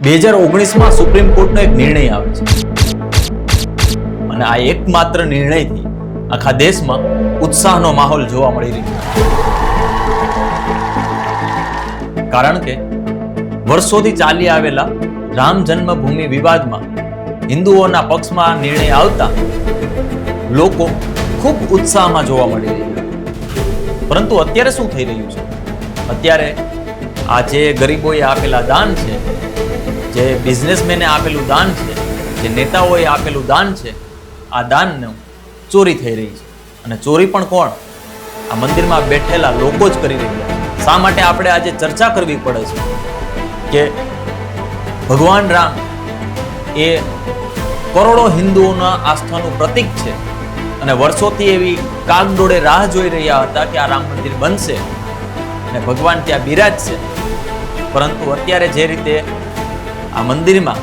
2019માં supreme કોર્ટનો એક નિર્ણય આવે છે અને આ એકમાત્ર નિર્ણયથી આખા દેશમાં ઉત્સાહનો માહોલ જોવા મળી રહ્યો છે. કારણ કે વર્ષોથી ચાલી આવેલા રામ જન્મભૂમિ વિવાદમાં હિન્દુઓના પક્ષમાં નિર્ણય આવતા લોકો ખૂબ ઉત્સાહમાં જોવા મળી રહ્યા. પરંતુ અત્યારે શું થઈ રહ્યું છે? અત્યારે આ જે ગરીબોએ આપેલા દાન છે, જે બિઝનેસમેને આપેલું દાન છે, જે નેતાઓએ આપેલું દાન છે, આ દાનનું ચોરી થઈ રહી છે. અને ચોરી પણ કોણ? આ મંદિરમાં બેઠેલા લોકો જ કરી રહ્યા છે. શા માટે આપણે આજે ચર્ચા કરવી પડે છે કે ભગવાન રામ એ કરોડો હિન્દુઓના આસ્થાનું પ્રતીક છે અને વર્ષોથી એવી કાગડોળે રાહ જોઈ રહ્યા હતા કે આ રામ મંદિર બનશે અને ભગવાન ત્યાં બિરાજશે. પરંતુ અત્યારે જે રીતે આ મંદિરમાં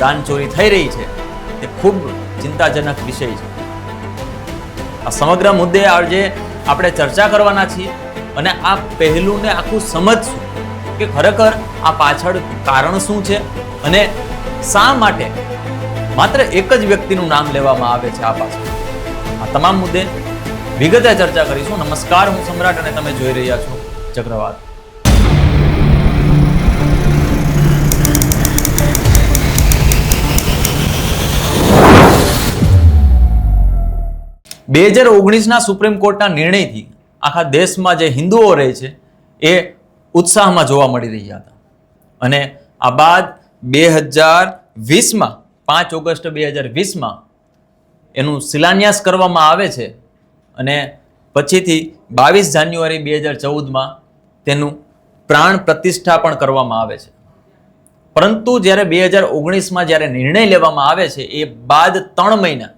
દાન ચોરી થઈ રહી છે તે ખૂબ ચિંતાજનક વિષય છે. આ સમગ્ર મુદ્દે આજે આપણે ચર્ચા કરવાના છીએ અને આ પહેલુંને આખું સમજશું કે ખરેખર આ પાછળ કારણ શું છે અને શા માટે માત્ર એક જ વ્યક્તિનું નામ લેવામાં આવે છે આ પાછળ. આ તમામ મુદ્દે વિગતે ચર્ચા કરીશું. નમસ્કાર, હું સમ્રાટ અને તમે જોઈ રહ્યા છો ચક્રવાત. બે 2019ના સુપ્રીમ કોર્ટના નિર્ણયથી આખા દેશમાં જે હિન્દુઓ રહે છે એ ઉત્સાહમાં જોવા મળી રહ્યા હતા અને આ બાદ 2020માં 5 ઓગસ્ટ 2020માં એનું શિલાન્યાસ કરવામાં આવે છે અને પછીથી 22 જાન્યુઆરી 2014માં તેનું પ્રાણ પ્રતિષ્ઠા પણ કરવામાં આવે છે. પરંતુ જ્યારે 2019માં જ્યારે નિર્ણય લેવામાં આવે છે એ બાદ 3 મહિના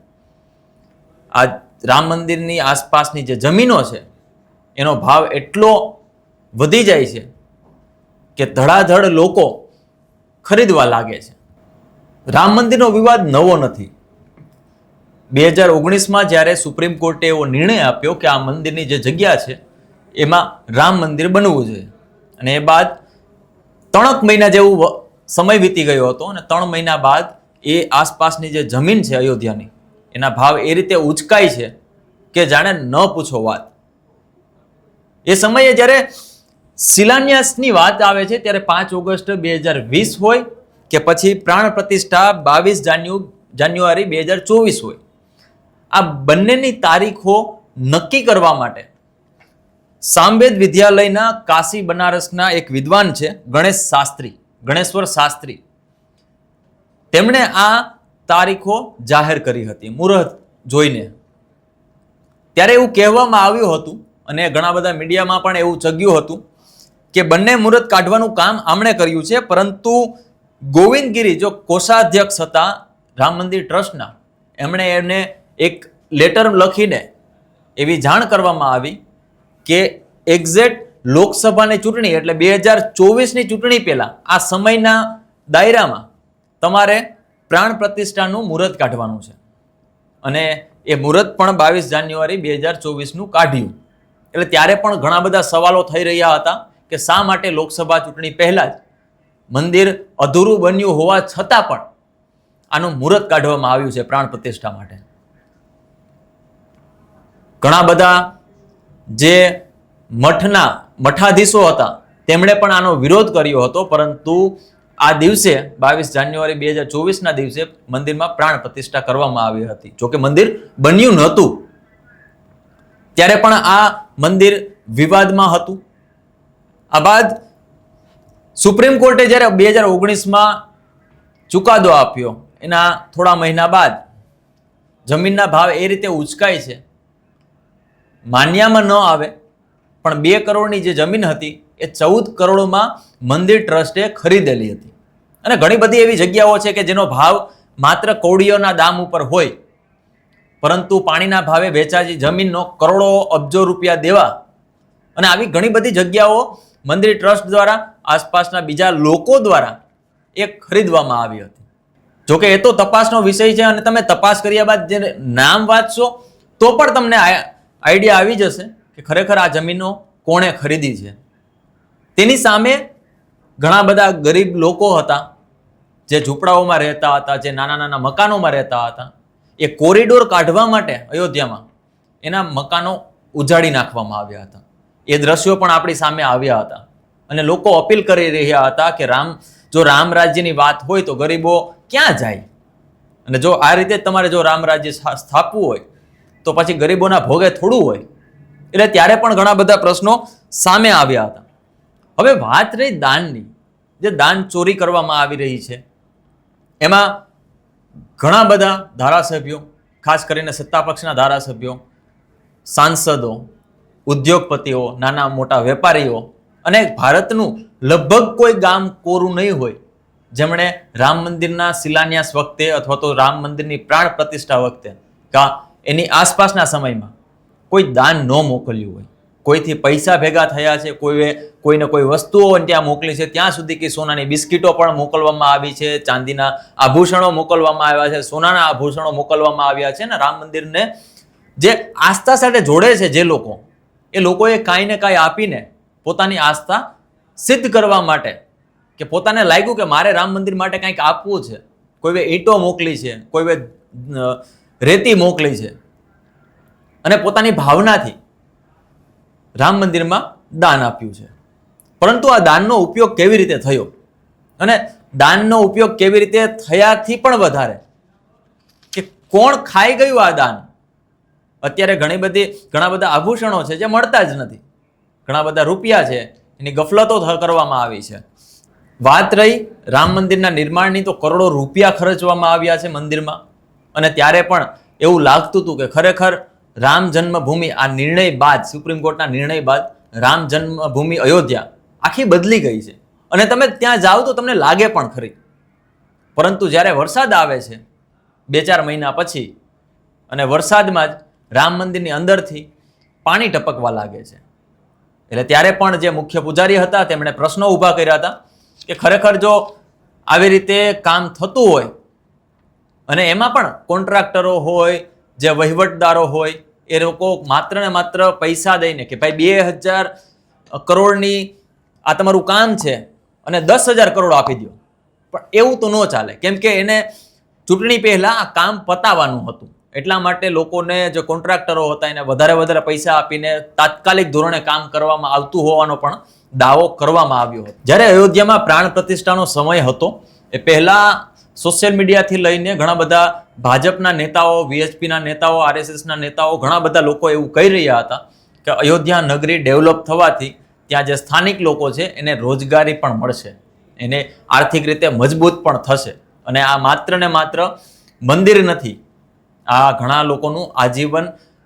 આ રામ મંદિરની આસપાસની જે જમીનો છે એનો ભાવ એટલો વધી જાય છે કે ધડાધડ લોકો ખરીદવા લાગે છે. રામ મંદિરનો વિવાદ નવો નથી. 2019માં જ્યારે સુપ્રીમ કોર્ટે એવો નિર્ણય આપ્યો કે આ મંદિરની જે જગ્યા છે એમાં રામ મંદિર બનવું જોઈએ અને એ બાદ 3 મહિના જેવું સમય વીતી ગયો હતો અને 3 મહિના બાદ એ આસપાસની જે જમીન છે અયોધ્યાની એના ભાવ એ રીતે ઉચકાય છે કે જાણે ન પૂછો વાત. એ સમયે જ્યારે શિલાન્યાસની વાત આવે છે ત્યારે 5 ઓગસ્ટ 2020 હોય કે પછી પ્રાણ પ્રતિષ્ઠા 22 જાન્યુઆરી 2024 હોય, આ બંનેની તારીખો નક્કી કરવા માટે સામવેદ વિદ્યાલયના કાશી બનારસના એક વિદ્વાન છે ગણેશ્વર શાસ્ત્રી, તેમણે આ તારીખો જાહેર કરી હતી મુહૂર્ત જોઈને. ત્યારે એવું કહેવામાં આવ્યું હતું અને ઘણા બધા મીડિયામાં પણ એવું ચગ્યું હતું કે બંને મુહૂર્ત કાઢવાનું કામ આમણે કર્યું છે, પરંતુ ગોવિંદ ગિરી જો કોષાધ્યક્ષ હતા રામ મંદિર ટ્રસ્ટના, એમણે એને એક લેટર લખીને એવી જાણ કરવામાં આવી કે એક્ઝેક્ટ લોકસભાની ચૂંટણી એટલે 2024ની ચૂંટણી પહેલા આ સમયના દાયરામાં તમારે પ્રાણ પ્રતિષ્ઠાનું મુહૂર્ત કાઢવાનું છે. અને એ મુહૂર્ત પણ 22 જાન્યુઆરી 2024નું કાઢ્યું. એટલે ત્યારે પણ ઘણા બધા સવાલો થઈ રહ્યા હતા કે શા માટે લોકસભા ચૂંટણી પહેલા જ મંદિર અધૂરું બન્યું હોવા છતાં પણ આનું મુહૂર્ત કાઢવામાં આવ્યું છે પ્રાણ પ્રતિષ્ઠા માટે. ઘણા બધા જે મઠાધીશો હતા તેમણે પણ આનો વિરોધ કર્યો હતો, પરંતુ આ દિવસે 22 જાન્યુઆરી 2024ના દિવસે મંદિરમાં પ્રાણ પ્રતિષ્ઠા કરવામાં આવી હતી. જોકે મંદિર બન્યું નહોતું ત્યારે પણ આ મંદિર વિવાદમાં હતું. આ બાદ સુપ્રીમ કોર્ટે જ્યારે 2019માં ચુકાદો આપ્યો એના થોડા મહિના બાદ જમીનના ભાવ એ રીતે ઉચકાય છે, માન્યામાં ન આવે પણ 2 કરોડની જે જમીન હતી એ 14 કરોડમાં મંદિર ટ્રસ્ટે ખરીદેલી હતી. અને ઘણી બધી એવી જગ્યાઓ છે કે જેનો ભાવ માત્ર કૌડીઓના દામ ઉપર હોય, પરંતુ પાણીના ભાવે વેચાતી જમીનનો કરોડો અબજો રૂપિયા દેવા અને આવી ઘણી બધી જગ્યાઓ મંદિર ટ્રસ્ટ દ્વારા આસપાસના બીજા લોકો દ્વારા એ ખરીદવામાં આવી હતી. જોકે એ તો તપાસનો વિષય છે અને તમે તપાસ કર્યા બાદ જે નામ વાંચશો તો પણ તમને આઈડિયા આવી જશે કે ખરેખર આ જમીનો કોણે ખરીદી છે. તેની સામે ઘણા બધા ગરીબ લોકો હતા જે ઝૂંપડાઓમાં રહેતા હતા, જે નાના નાના મકાનોમાં રહેતા હતા, એ કોરિડોર કાઢવા માટે અયોધ્યામાં એના મકાનો ઉજાડી નાખવામાં આવ્યા હતા. એ દ્રશ્યો પણ આપણી સામે આવ્યા હતા. અને લોકો અપીલ કરી રહ્યા હતા કે જો રામ રાજ્યની વાત હોય તો ગરીબો ક્યાં જાય, અને જો આ રીતે તમારે જો રામ રાજ્ય સ્થાપવું હોય તો પછી ગરીબોના ભોગે થોડું હોય. એટલે ત્યારે પણ ઘણા બધા પ્રશ્નો સામે આવ્યા હતા. હવે વાત રહી દાનની, જે દાન ચોરી કરવામાં આવી રહી છે એમાં ઘણા બધા ધારાસભ્યો, ખાસ કરીને સત્તાપક્ષના ધારાસભ્યો, સાંસદો, ઉદ્યોગપતિઓ, નાના મોટા વેપારીઓ અને ભારતનું લગભગ કોઈ ગામ કોરું નહીં હોય જેમણે રામ મંદિરના શિલાન્યાસ વખતે અથવા તો રામ મંદિરની પ્રાણ પ્રતિષ્ઠા વખતે કા એની આસપાસના સમયમાં કોઈ દાન ન મોકલ્યું હોય. કોઈથી પૈસા ભેગા થયા છે, કોઈને કોઈ વસ્તુઓ ત્યાં મોકલી છે, ત્યાં સુધી કે સોનાની બિસ્કીટો પણ મોકલવામાં આવી છે, ચાંદીના આભૂષણો મોકલવામાં આવ્યા છે, સોનાના આભૂષણો મોકલવામાં આવ્યા છે. ને રામ મંદિરને જે આસ્થા સાથે જોડે છે જે લોકો, એ લોકોએ કાંઈ ને કાંઈ આપીને પોતાની આસ્થા સિદ્ધ કરવા માટે, કે પોતાને લાગ્યું કે મારે રામ મંદિર માટે કંઈક આપવું છે, કોઈએ ઈંટો મોકલી છે, કોઈએ રેતી મોકલી છે, અને પોતાની ભાવનાથી રામ મંદિરમાં દાન આપ્યું છે. પરંતુ આ દાનનો ઉપયોગ કેવી રીતે થયો, અને દાનનો ઉપયોગ કેવી રીતે થયાથી પણ વધારે કે કોણ ખાઈ ગયું આ દાન. અત્યારે ઘણા બધા આભૂષણો છે જે મળતા જ નથી, ઘણા બધા રૂપિયા છે એની ગફલતો કરવામાં આવી છે. વાત રહી રામ મંદિરના નિર્માણની, તો કરોડો રૂપિયા ખર્ચવામાં આવ્યા છે મંદિરમાં. અને ત્યારે પણ એવું લાગતું હતું કે ખરેખર રામ જન્મભૂમિ, આ નિર્ણય બાદ, સુપ્રીમ કોર્ટના નિર્ણય બાદ રામ જન્મભૂમિ અયોધ્યા આખી બદલી ગઈ છે. અને તમે ત્યાં જાઓ તો તમને લાગે પણ ખરી. પરંતુ જ્યારે વરસાદ આવે છે 2-4 મહિના પછી, અને વરસાદમાં જ રામ મંદિરની અંદરથી પાણી ટપકવા લાગે છે. એટલે ત્યારે પણ જે મુખ્ય પૂજારી હતા તેમણે પ્રશ્નો ઊભા કર્યા હતા કે ખરેખર જો આવી રીતે કામ થતું હોય, અને એમાં પણ કોન્ટ્રાક્ટરો હોય, જે વહીવટદારો હોય, એ લોકો માત્ર ને માત્ર પૈસા દઈને કે ભાઈ 2000 કરોડની આ તમારું કામ છે અને 10,000 કરોડ આપી દો, પણ એવું તો ન ચાલે. કેમ કે એને ચૂંટણી પહેલા આ કામ પતાવવાનું હતું. એટલા માટે લોકોને, જે કોન્ટ્રાક્ટરો હતા, એને વધારે પૈસા આપીને તાત્કાલિક ધોરણે કામ કરવામાં આવતું હોવાનો પણ દાવો કરવામાં આવ્યો હતો. જ્યારે અયોધ્યામાં પ્રાણ પ્રતિષ્ઠાનો સમય હતો એ પહેલા સોશિયલ મીડિયાથી લઈને ઘણા બધા ભાજપના નેતાઓ, વીએચપીના નેતાઓ, આરએસએસના નેતાઓ, ઘણા બધા લોકો એવું કહી રહ્યા હતા કે અયોધ્યા નગરી ડેવલપ થવાથી ત્યાં જે સ્થાનિક લોકો છે એને રોજગારી પણ મળશે, એને આર્થિક રીતે મજબૂત પણ થશે, અને આ માત્ર ને માત્ર મંદિર નથી, આ ઘણા લોકોનું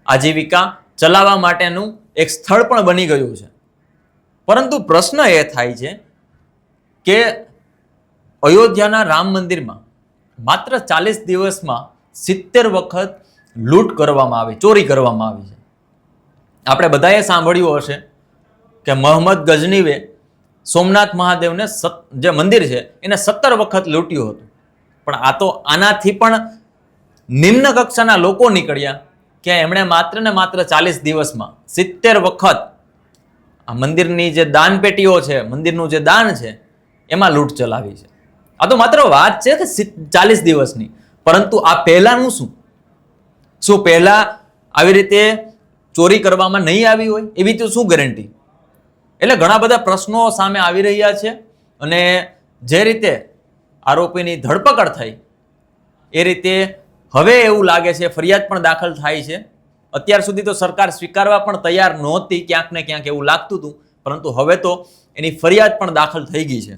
આજીવિકા ચલાવવા માટેનું એક સ્થળ પણ બની ગયું છે. પરંતુ પ્રશ્ન એ થાય છે કે અયોધ્યાના રામ મંદિરમાં માત્ર 40 દિવસમાં 70 વખત લૂંટ કરવામાં આવી, ચોરી કરવામાં આવી છે. આપણે બધાએ સાંભળ્યું હશે કે મોહમ્મદ ગઝનીએ સોમનાથ મહાદેવને, જે મંદિર છે, એને 17 વખત લૂંટ્યું હતું. પણ આ તો આનાથી પણ નિમ્ન કક્ષાના લોકો નીકળ્યા કે એમણે માત્ર ને માત્ર 40 દિવસમાં 70 વખત આ મંદિરની જે દાન પેટીઓ છે, મંદિરનું જે દાન છે, એમાં લૂંટ ચલાવી છે. આ તો માત્ર વાત છે કે 40 દિવસની, પરંતુ આ પહેલાનું શું પહેલા આવી રીતે ચોરી કરવામાં નહીં આવી હોય એવી તો શું ગેરંટી? એટલે ઘણા બધા પ્રશ્નો સામે આવી રહ્યા છે. અને જે રીતે આરોપીની ધરપકડ થઈ એ રીતે હવે એવું લાગે છે ફરિયાદ પણ દાખલ થાય છે. અત્યાર સુધી તો સરકાર સ્વીકારવા પણ તૈયાર નહોતી, ક્યાંક ને ક્યાંક એવું લાગતું હતું, પરંતુ હવે તો એની ફરિયાદ પણ દાખલ થઈ ગઈ છે.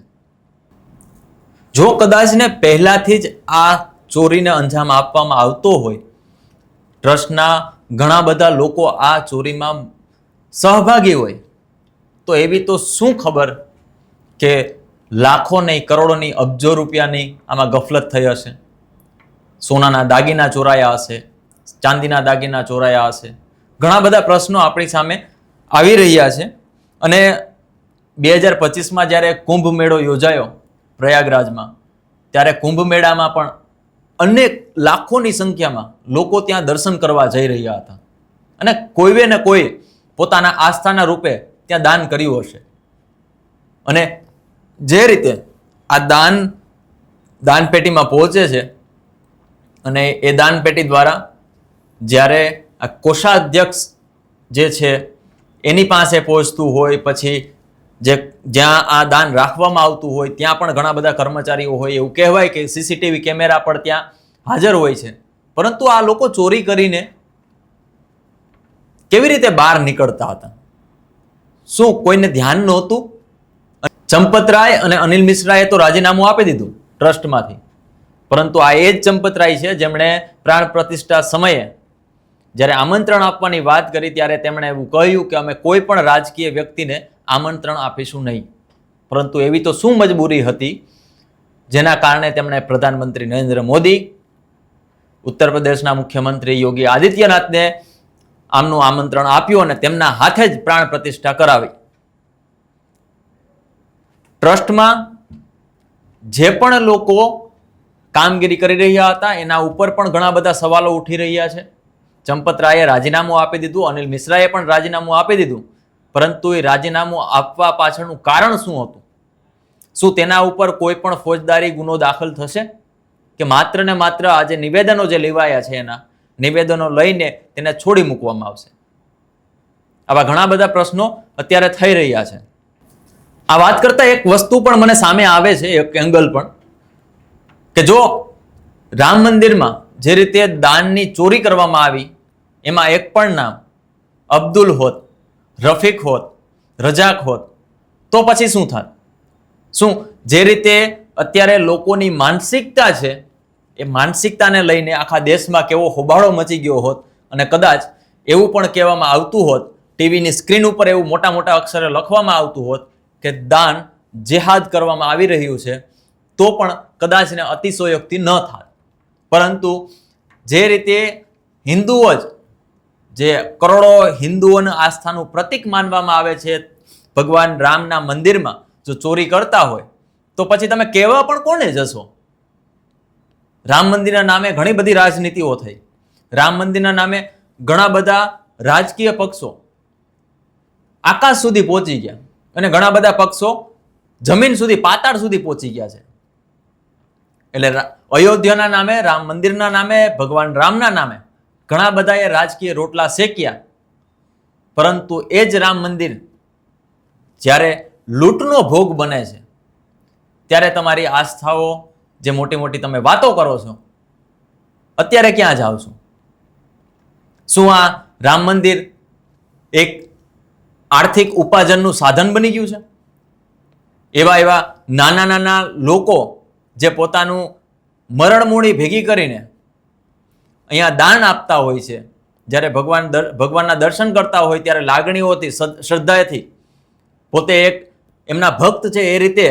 જો કદાચ ને પહેલાથી જ આ ચોરીને અંજામ આપવામાં આવતો હોય, ટ્રસ્ટના ઘણા બધા લોકો આ ચોરીમાં સહભાગી હોય, તો એવી તો શું ખબર કે લાખો નહીં, કરોડોની, અબજો રૂપિયાની આમાં ગફલત થઈ હશે. સોનાના દાગીના ચોરાયા હશે, ચાંદીના દાગીના ચોરાયા હશે. ઘણા બધા પ્રશ્નો આપણી સામે આવી રહ્યા છે. અને 2025માં જ્યારે કુંભ મેળો યોજાયો પ્રયાગરાજમાં, ત્યારે કુંભ મેળામાં પણ અનેક લાખોની સંખ્યામાં લોકો ત્યાં દર્શન કરવા જઈ રહ્યા હતા. અને કોઈએ ને કોઈ પોતાના આસ્થાના રૂપે ત્યાં દાન કર્યું હશે. અને જે રીતે આ દાન દાનપેટીમાં પહોંચે છે અને એ દાનપેટી દ્વારા જ્યારે આ કોષાધ્યક્ષ જે છે એની પાસે પહોંચતું હોય, પછી જ્યાં આ દાન રાખવામાં આવતું હોય ત્યાં પણ ઘણા બધા કર્મચારીઓ હોય, એવું કહેવાય કે સીસીટીવી કેમેરા પણ ત્યાં હાજર હોય છે. પરંતુ આ લોકો ચોરી કરીને કેવી રીતે બહાર નીકળતા હતા? શું કોઈને ધ્યાન નહોતું? ચંપતરાય અને અનિલ મિશ્રાએ તો રાજીનામું આપી દીધું ટ્રસ્ટમાંથી, પરંતુ આ એ જ ચંપતરાય છે જેમણે પ્રાણ પ્રતિષ્ઠા સમયે જ્યારે આમંત્રણ આપવાની વાત કરી ત્યારે તેમણે એવું કહ્યું કે અમે કોઈ પણ રાજકીય વ્યક્તિને આમંત્રણ આપીશું નહીં. પરંતુ એવી તો શું મજબૂરી હતી જેના કારણે તેમણે પ્રધાનમંત્રી નરેન્દ્ર મોદી, ઉત્તર પ્રદેશના મુખ્યમંત્રી યોગી આદિત્યનાથને આમનું આમંત્રણ આપ્યું અને તેમના હાથે જ પ્રાણ પ્રતિષ્ઠા કરાવી. ટ્રસ્ટમાં જે પણ લોકો કામગીરી કરી રહ્યા હતા એના ઉપર પણ ઘણા બધા સવાલો ઉઠી રહ્યા છે. ચંપતરાયે રાજીનામું આપી દીધું, અનિલ મિશ્રાએ પણ રાજીનામું આપી દીધું, પરંતુ એ રાજીનામું આપવા પાછળનું કારણ શું હતું? શું તેના ઉપર કોઈ પણ ફોજદારી ગુનો દાખલ થશે કે માત્ર ને માત્ર આજે નિવેદનો જે લેવાયા છે એના નિવેદનો લઈને તેને છોડી મૂકવામાં આવશે? આવા ઘણા બધા પ્રશ્નો અત્યારે થઈ રહ્યા છે. આ વાત કરતા એક વસ્તુ પણ મને સામે આવે છે, એક એંગલ પણ, કે જો રામ મંદિરમાં જે રીતે દાનની ચોરી કરવામાં આવી એમાં એક પણ નામ અબ્દુલ હોત, રફીક હોત, રજાક હોત તો પછી શું થાત? શું જે રીતે અત્યારે લોકોની માનસિકતા છે એ માનસિકતાને લઈને આખા દેશમાં કેવો હોબાળો મચી ગયો હોત અને કદાચ એવું પણ કહેવામાં આવતું હોત, ટીવીની સ્ક્રીન ઉપર એવું મોટા મોટા અક્ષરે લખવામાં આવતું હોત કે દાન જેહાદ કરવામાં આવી રહ્યું છે, તો પણ કદાચ ને અતિશયોક્તિ ન થાય. પરંતુ જે રીતે હિન્દુઓ જ, જે કરોડો હિન્દુઓના આસ્થાનું પ્રતીક માનવામાં આવે છે, ભગવાન રામના મંદિરમાં જો ચોરી કરતા હોય તો પછી તમે કહેવા પણ કોને જશો? રામ મંદિરના નામે ઘણી બધી રાજનીતિઓ થઈ, રામ મંદિરના નામે ઘણા બધા રાજકીય પક્ષો આકાશ સુધી પહોંચી ગયા અને ઘણા બધા પક્ષો જમીન સુધી, પાતાળ સુધી પહોંચી ગયા છે. એટલે અયોધ્યાના નામે, રામ મંદિરના નામે, ભગવાન રામના નામે ઘણા બધાએ રાજકીય રોટલા શેક્યા, પરંતુ એ જ રામ મંદિર જ્યારે લૂંટનો ભોગ બને છે ત્યારે તમારી આસ્થાઓ જે મોટી મોટી તમે વાતો કરો છો, અત્યારે ક્યાં જાઓ છો? શું આ રામ મંદિર એક આર્થિક ઉપાર્જનનું સાધન બની ગયું છે? એવા નાના નાના લોકો જે પોતાનું મરણમૂળી ભેગી કરીને અહીંયા દાન આપતા હોય છે, જ્યારે ભગવાનના દર્શન કરતા હોય ત્યારે લાગણીઓથી, શ્રદ્ધાથી પોતે એક એમના ભક્ત છે એ રીતે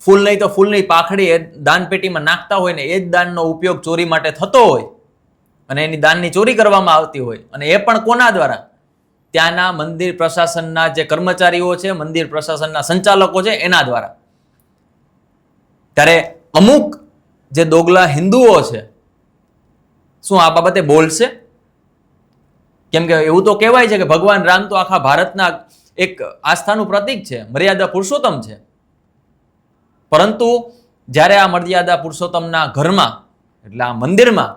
ફૂલ નહીં તો ફૂલની પાખડી એ દાનપેટીમાં નાખતા હોય ને એ જ દાનનો ઉપયોગ ચોરી માટે થતો હોય અને એની દાનની ચોરી કરવામાં આવતી હોય, અને એ પણ કોના દ્વારા? ત્યાંના મંદિર પ્રશાસનના જે કર્મચારીઓ છે, મંદિર પ્રશાસનના સંચાલકો છે એના દ્વારા. ત્યારે અમુક જે દોગલા હિન્દુઓ છે શું આ બાબતે બોલશે? કેમ કે એવું તો કહેવાય છે કે ભગવાન રામ તો આખા ભારતના એક આસ્થાનું પ્રતીક છે, મર્યાદા પુરુષોત્તમ છે. પરંતુ જ્યારે આ મર્યાદા પુરુષોત્તમના ઘરમાં, એટલે આ મંદિરમાં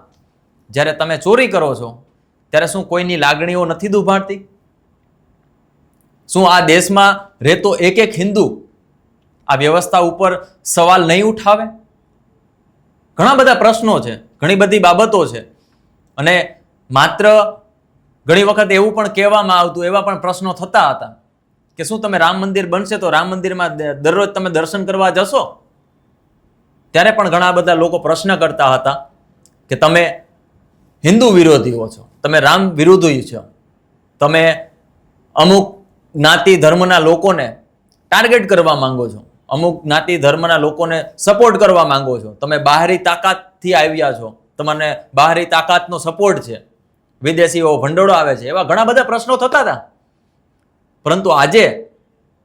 જ્યારે તમે ચોરી કરો છો ત્યારે શું કોઈની લાગણીઓ નથી દુભાણતી? શું આ દેશમાં રહેતો એક એક હિન્દુ આ વ્યવસ્થા ઉપર સવાલ નહીં ઉઠાવે? ઘણા બધા પ્રશ્નો છે, ઘણી બધી બાબતો છે, અને માત્ર ઘણી વખત એવું પણ કહેવામાં આવતું, એવા પણ પ્રશ્નો થતા હતા કે શું તમે રામ મંદિર બનશે તો રામ મંદિરમાં દરરોજ તમે દર્શન કરવા જશો? ત્યારે પણ ઘણા બધા લોકો પ્રશ્ન કરતા હતા કે તમે હિન્દુ વિરોધીઓ છો, તમે રામ વિરોધી છો, તમે અમુક જ્ઞાતિ ધર્મના લોકોને ટાર્ગેટ કરવા માંગો છો, અમુક જ્ઞાતિ ધર્મના લોકોને સપોર્ટ કરવા માંગો છો, તમે બહારી તાકાતથી આવ્યા છો, તમને બહારી તાકાતનો સપોર્ટ છે, વિદેશીઓ ભંડોળો આવે છે, એવા ઘણા બધા પ્રશ્નો થતા હતા. પરંતુ આજે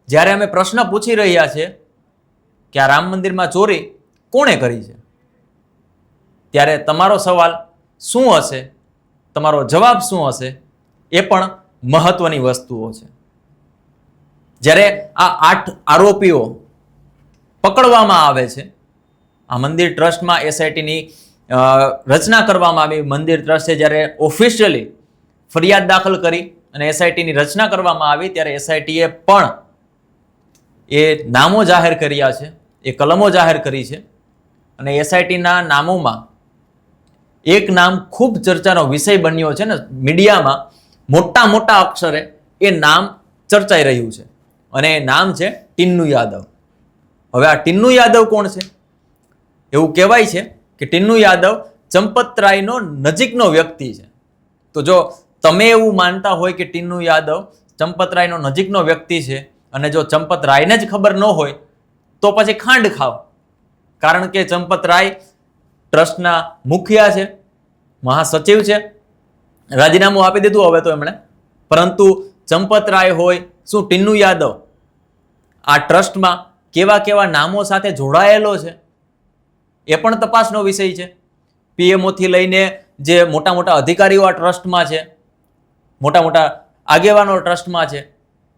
જ્યારે અમે પ્રશ્ન પૂછી રહ્યા છીએ કે આ રામ મંદિરમાં ચોરી કોણે કરી છે, ત્યારે તમારો સવાલ શું હશે, તમારો જવાબ શું હશે, એ પણ મહત્વની વસ્તુઓ છે. જ્યારે આ 8 આરોપીઓ પકડવામાં આવે છે આ મંદિર ટ્રસ્ટમાં એસઆઈટીની રચના કરવામાં આવી. મંદિર ટ્રસ્ટે જ્યારે ઓફિશિયલી ફરિયાદ દાખલ કરી અને એસઆઈટીની રચના કરવામાં આવી ત્યારે એસઆઈટીએ પણ એ નામો જાહેર કર્યા છે, એ કલમો જાહેર કરી છે. અને એસઆઈટીના નામોમાં એક નામ ખૂબ ચર્ચાનો વિષય બન્યો છે ને, મીડિયામાં મોટા મોટા અક્ષરે એ નામ ચર્ચાઈ રહ્યું છે અને એ નામ છે ટીન્નુ યાદવ. હવે આ ટીન્નુ યાદવ કોણ છે? એવું કહેવાય છે કે ટીન્નુ યાદવ ચંપતરાયનો નજીકનો વ્યક્તિ છે. તો જો તમે એવું માનતા હોય કે ટીન્નુ યાદવ ચંપતરાયનો નજીકનો વ્યક્તિ છે અને જો ચંપતરાયને જ ખબર ન હોય તો પછી ખાંડ ખાવ. કારણ કે ચંપતરાય ટ્રસ્ટના મુખિયા છે, મહાસચિવ છે, રાજીનામું આપી દીધું હવે તો એમણે. પરંતુ ચંપતરાય હોય, શું ટીન્નુ યાદવ આ ટ્રસ્ટમાં કેવા કેવા નામો સાથે જોડાયેલો છે એ પણ તપાસનો વિષય છે. પીએમઓથી લઈને જે મોટા મોટા અધિકારીઓ આ ટ્રસ્ટમાં છે, મોટા મોટા આગેવાનો ટ્રસ્ટમાં છે,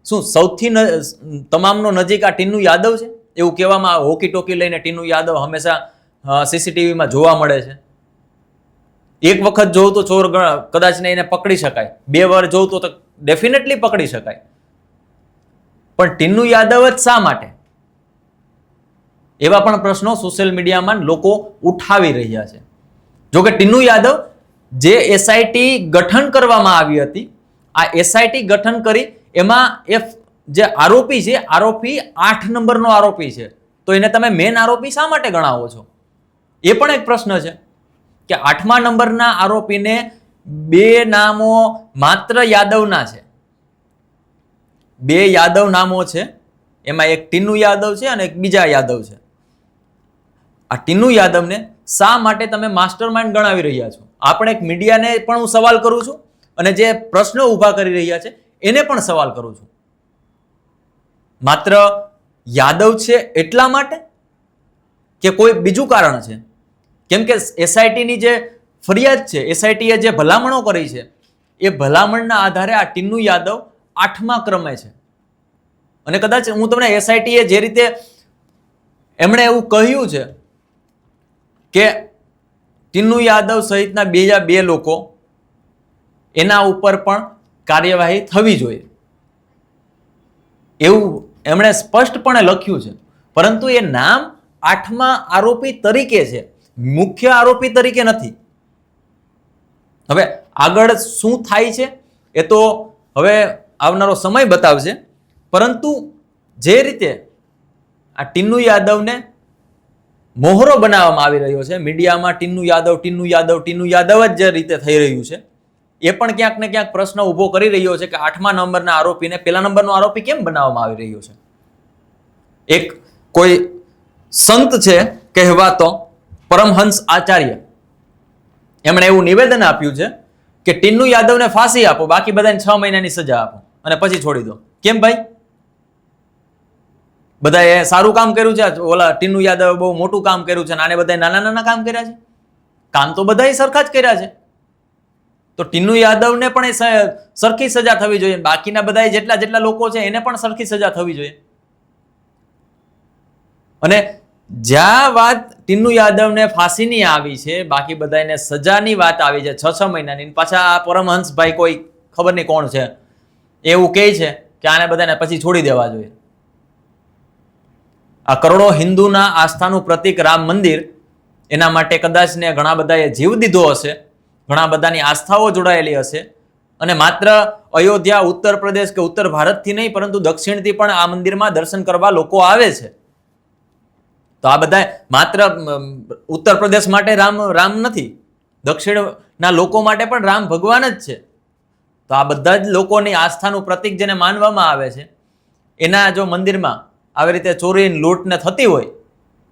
શું સૌથી તમામનો નજીક આ ટીન્નુ યાદવ છે? એવું કહેવામાં આવે. હોકી ટોકી લઈને ટીન્નુ યાદવ હંમેશા સીસીટીવીમાં જોવા મળે છે. એક વખત જોઉં તો ચોર કદાચ ને એને પકડી શકાય, 2 વાર જોઉં તો ડેફિનેટલી પકડી શકાય. પણ ટીન્નુ યાદવ જ શા માટે? એવા પણ પ્રશ્નો સોશિયલ મીડિયામાં લોકો ઉઠાવી રહ્યા છે. જોકે ટીન્નુ યાદવ જે એસઆઈટી ગઠન કરવામાં આવી હતી, આ એસઆઈટી ગઠન કરી એમાં જે આરોપી છે, આરોપી 8 નંબરનો આરોપી છે, તો એને તમે મેન આરોપી શા માટે ગણાવો છો? એ પણ એક પ્રશ્ન છે કે 8મા નંબરના આરોપીને 2 નામો માત્ર યાદવના છે. 2 યાદવ નામો છે, એમાં એક ટીન્નુ યાદવ છે અને એક બીજા યાદવ છે. આ ટીન્નુ યાદવને શા માટે તમે માસ્ટર માઇન્ડ ગણાવી રહ્યા છો? આપણે એક મીડિયાને પણ હું સવાલ કરું છું અને જે પ્રશ્નો ઊભા કરી રહ્યા છે એને પણ સવાલ કરું છું. માત્ર યાદવ છે એટલા માટે કે કોઈ બીજું કારણ છે? કેમ કે એસઆઈટીની જે ફરિયાદ છે, એસઆઈટીએ જે ભલામણો કરી છે, એ ભલામણના આધારે આ ટીન્નુ યાદવ 8મા ક્રમે છે. અને કદાચ હું તમને એસઆઈટીએ જે રીતે એમણે એવું કહ્યું છે કે ટીન્નુ યાદવ સહિતના બીજા 2 લોકો એના ઉપર પણ કાર્યવાહી થવી જોઈએ એવું એમણે સ્પષ્ટપણે લખ્યું છે. પરંતુ એ નામ 8મા આરોપી તરીકે છે, મુખ્ય આરોપી તરીકે નથી. હવે આગળ શું થાય છે એ તો હવે આવનારો સમય બતાવશે. પરંતુ જે રીતે આ ટીન્નુ યાદવને મોહરો બનાવવામાં આવી રહ્યો છે મીડિયામાં, ટીન્નુ યાદવ ટીન્નુ યાદવ ટીન્નુ યાદવ જ જે રીતે થઈ રહ્યું છે, એ પણ ક્યાંક ને ક્યાંક પ્રશ્ન ઊભો કરી રહ્યો છે કે 8મા નંબરના આરોપીને પહેલા નંબરનો આરોપી કેમ બનાવવામાં આવી રહ્યો છે? એક કોઈ સંત છે કહેવાતો પરમહંસ આચાર્ય, એમણે એવું નિવેદન આપ્યું છે કે ટીન્નુ યાદવને ફાંસી આપો, બાકી બધાને 6 મહિનાની સજા આપો અને પછી છોડી દો. કેમ ભાઈ? બધાએ સારું કામ કર્યું છે, ઓલા ટીન્નુ યાદવે બહુ મોટું કામ કર્યું છે, આને બધાએ નાના નાના કામ કર્યા છે? કામ તો બધાએ સરખા જ કર્યા છે. તો ટીન્નુ યાદવને પણ સરખી સજા થવી જોઈએ, બાકીના બધા જેટલા લોકો છે એને પણ સરખી સજા થવી જોઈએ. અને જ્યાં વાત ટીન્નુ યાદવને ફાંસીની આવી છે, બાકી બધાને સજાની વાત આવી છે 6 મહિનાની, પાછા આ પરમહંસભાઈ કોઈ ખબર નહીં કોણ છે એવું કહે છે કે આને બધાને પછી છોડી દેવા જોઈએ. આ કરોડો હિન્દુના આસ્થાનું પ્રતીક રામ મંદિર, એના માટે કદાચ ને ઘણા બધાએ જીવ દીધો હશે, ઘણા બધાની આસ્થાઓ જોડાયેલી હશે. અને માત્ર અયોધ્યા, ઉત્તર પ્રદેશ કે ઉત્તર ભારતથી નહીં પરંતુ દક્ષિણથી પણ આ મંદિરમાં દર્શન કરવા લોકો આવે છે. તો આ બધા માત્ર ઉત્તર પ્રદેશ માટે રામ નથી, દક્ષિણના લોકો માટે પણ રામ ભગવાન જ છે. તો આ બધા જ લોકોની આસ્થાનું પ્રતીક જેને માનવામાં આવે છે, એના જો મંદિરમાં આવી રીતે ચોરી લૂંટ ને થતી હોય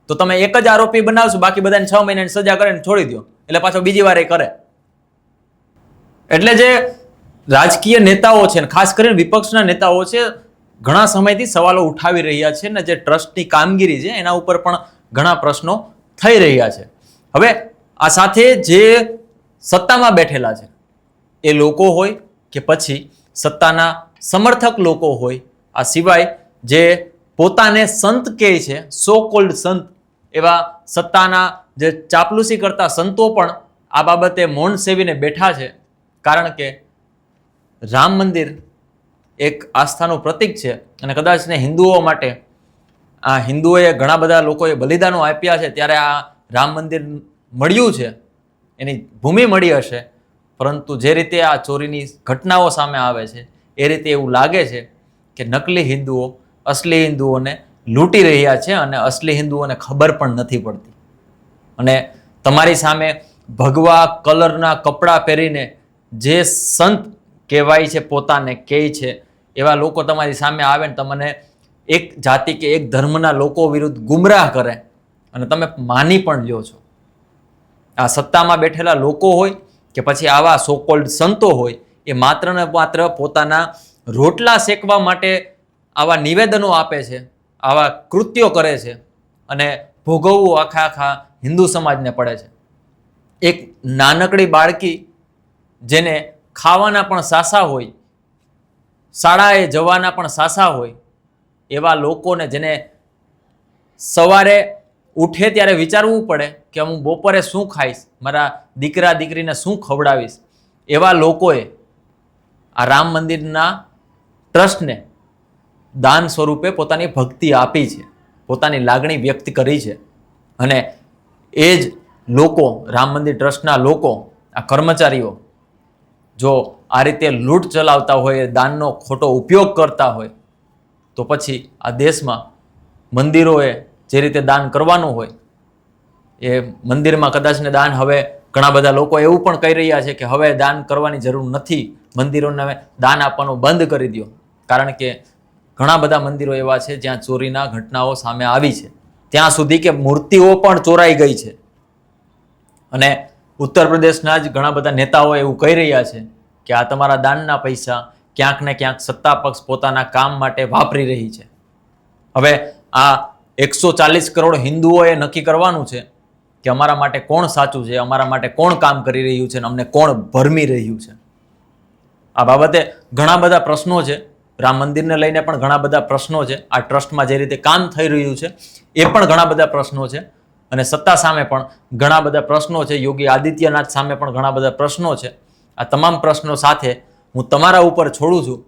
તો તમે એક જ આરોપી બનાવશો, બાકી બધાને 6 મહિનાની સજા કરીને છોડી દો, એટલે પાછો બીજી વાર એ કરે. એટલે જે રાજકીય નેતાઓ છે, ખાસ કરીને વિપક્ષના નેતાઓ છે, ઘણા સમયથી સવાલો ઉઠાવી રહ્યા છે ને જે ટ્રસ્ટની કામગીરી છે એના ઉપર પણ ઘણા પ્રશ્નો થઈ રહ્યા છે. હવે આ સાથે જે સત્તામાં બેઠેલા છે એ લોકો હોય કે પછી સત્તાના સમર્થક લોકો હોય, આ સિવાય જે પોતાને સંત કહે છે, સો કોલ્ડ સંત, એવા સત્તાના જે ચાપલુસી કરતા સંતો પણ આ બાબતે મૌન સેવીને બેઠા છે. કારણ કે રામ મંદિર એક આસ્થાનું પ્રતીક છે અને કદાચ ને હિન્દુઓ માટે આ હિન્દુઓએ ઘણા બધા લોકોએ બલિદાનો આપ્યા છે ત્યારે આ રામ મંદિર મળ્યું છે, એની ભૂમિ મળી હશે. પરંતુ જે રીતે આ ચોરીની ઘટનાઓ સામે આવે છે એ રીતે એવું લાગે છે કે નકલી હિન્દુઓ અસલી હિન્દુઓને લૂંટી રહ્યા છે અને અસલી હિન્દુઓને ખબર પણ નથી પડતી. અને તમારી સામે ભગવા કલરના કપડાં પહેરીને જે સંત કહેવાય છે પોતાને કહે છે એવા લોકો તમારી સામે આવે ને તમને એક જાતિ કે એક ધર્મના લોકો વિરુદ્ધ ગુમરાહ કરે અને તમે માની પણ લ્યો છો. આ સત્તામાં બેઠેલા લોકો હોય કે પછી આવા સોકોલ્ડ સંતો હોય એ માત્ર ને માત્ર પોતાના રોટલા શેકવા માટે આવા નિવેદનો આપે છે, આવા કૃત્યો કરે છે અને ભોગવવું આખા હિન્દુ સમાજને પડે છે. એક નાનકડી બાળકી જેને ખાવાના પણ સાસા હોય, શાળાએ જવાના પણ સાસા હોય, એવા લોકોને જેને સવારે ઉઠે ત્યારે વિચારવું પડે કે હું બપોરે શું ખાઈશ, મારા દીકરા દીકરીને શું ખવડાવીશ, એવા લોકોએ આ રામ મંદિરના ટ્રસ્ટને દાન સ્વરૂપે પોતાની ભક્તિ આપી છે, પોતાની લાગણી વ્યક્ત કરી છે. અને એ જ લોકો, રામ મંદિર ટ્રસ્ટના લોકો, આ કર્મચારીઓ જો આ રીતે લૂંટ ચલાવતા હોય, દાનનો ખોટો ઉપયોગ કરતા હોય તો પછી આ દેશમાં મંદિરોએ જે રીતે દાન કરવાનું હોય એ મંદિરમાં કદાચ ને દાન હવે ઘણા બધા લોકો એવું પણ કહી રહ્યા છે કે હવે દાન કરવાની જરૂર નથી, મંદિરોને દાન આપવાનું બંધ કરી દો. કારણ કે ઘણા બધા મંદિરો એવા છે જ્યાં ચોરીના ઘટનાઓ સામે આવી છે, ત્યાં સુધી કે મૂર્તિઓ પણ ચોરાઈ ગઈ છે. અને ઉત્તર પ્રદેશના જ ઘણા બધા નેતાઓ એવું કહી રહ્યા છે કે આ તમારા દાનના પૈસા ક્યાંક ને ક્યાંક સત્તા પક્ષ પોતાના કામ માટે વાપરી રહી છે. હવે આ 140 કરોડ હિન્દુઓએ નક્કી કરવાનું છે કે અમારા માટે કોણ સાચું છે, અમારા માટે કોણ કામ કરી રહ્યું છે અને અમને કોણ ભરમી રહ્યું છે. આ બાબતે ઘણા બધા પ્રશ્નો છે, રામ મંદિરને લઈને પણ ઘણા બધા પ્રશ્નો છે, આ ટ્રસ્ટમાં જે રીતે કામ થઈ રહ્યું છે એ પણ ઘણા બધા પ્રશ્નો છે અને સત્તા સામે પણ ઘણા બધા પ્રશ્નો છે, યોગી આદિત્યનાથ સામે પણ ઘણા બધા પ્રશ્નો છે. આ તમામ પ્રશ્નો સાથે હું તમારા ઉપર છોડું છું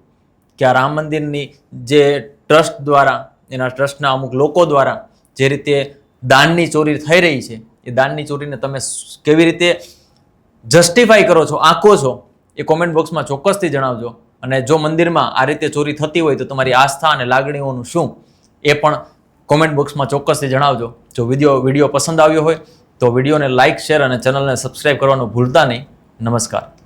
કે આ રામ મંદિરની જે ટ્રસ્ટ દ્વારા, એના ટ્રસ્ટના અમુક લોકો દ્વારા જે રીતે દાનની ચોરી થઈ રહી છે એ દાનની ચોરીને તમે કેવી રીતે જસ્ટિફાઈ કરો છો, આંકો છો, એ કોમેન્ટ બોક્સમાં ચોક્કસથી જણાવજો. અને જો મંદિરમાં આ રીતે ચોરી થતી હોય તો તમારી આસ્થા અને લાગણીઓનું શું એ પણ કોમેન્ટ બોક્સમાં ચોક્કસથી જણાવજો. જો વિડીયો પસંદ આવ્યો હોય તો વિડીયોને લાઇક, શેર અને ચેનલને સબસ્ક્રાઈબ કરવાનું ભૂલતા નહીં. નમસ્કાર.